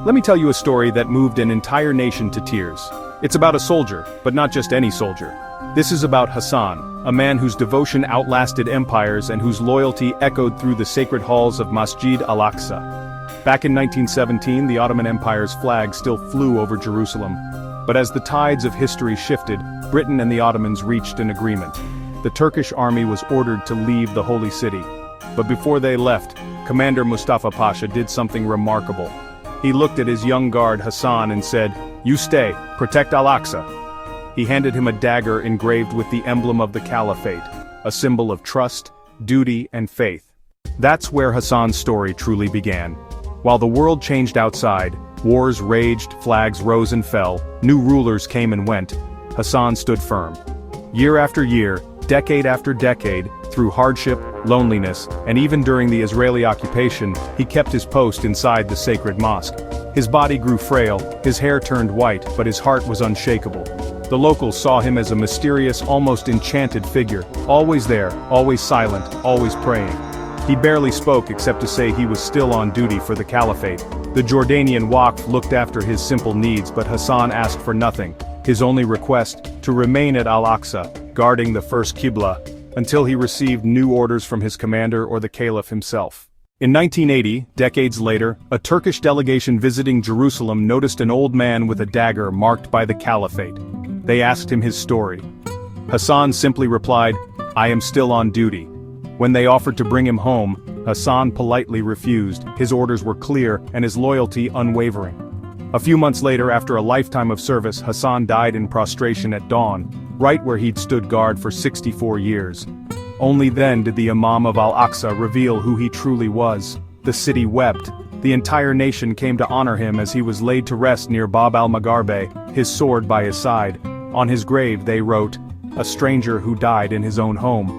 Let me tell you a story that moved an entire nation to tears. It's about a soldier, but not just any soldier. This is about Hassan, a man whose devotion outlasted empires and whose loyalty echoed through the sacred halls of Masjid al-Aqsa. Back in 1917, the Ottoman Empire's flag still flew over Jerusalem. But as the tides of history shifted, Britain and the Ottomans reached an agreement. The Turkish army was ordered to leave the holy city. But before they left, Commander Mustafa Pasha did something remarkable. He looked at his young guard Hassan and said, "You stay, protect al-Aqsa." He handed him a dagger engraved with the emblem of the caliphate, a symbol of trust, duty, and faith. That's where Hassan's story truly began. While the world changed outside, wars raged, flags rose and fell, new rulers came and went, Hassan stood firm. Year after year, decade after decade, through hardship, loneliness, and even during the Israeli occupation, he kept his post inside the sacred mosque. His body grew frail, his hair turned white, but his heart was unshakable. The locals saw him as a mysterious, almost enchanted figure, always there, always silent, always praying. He barely spoke except to say he was still on duty for the caliphate. The Jordanian Waqf looked after his simple needs, but Hassan asked for nothing. His only request, to remain at al-Aqsa, guarding the first Qibla, until he received new orders from his commander or the caliph himself. In 1980, decades later, a Turkish delegation visiting Jerusalem noticed an old man with a dagger marked by the caliphate. They asked him his story. Hassan simply replied, "I am still on duty." When they offered to bring him home, Hassan politely refused. His orders were clear and his loyalty unwavering. A few months later, after a lifetime of service, Hassan died in prostration at dawn, right where he'd stood guard for 64 years. Only then did the Imam of al-Aqsa reveal who he truly was. The city wept. The entire nation came to honor him as he was laid to rest near Bab al-Magharbe, his sword by his side. On his grave they wrote, "A stranger who died in his own home."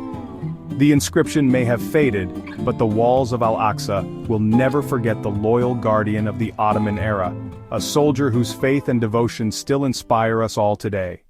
The inscription may have faded, but the walls of al-Aqsa will never forget the loyal guardian of the Ottoman era, a soldier whose faith and devotion still inspire us all today.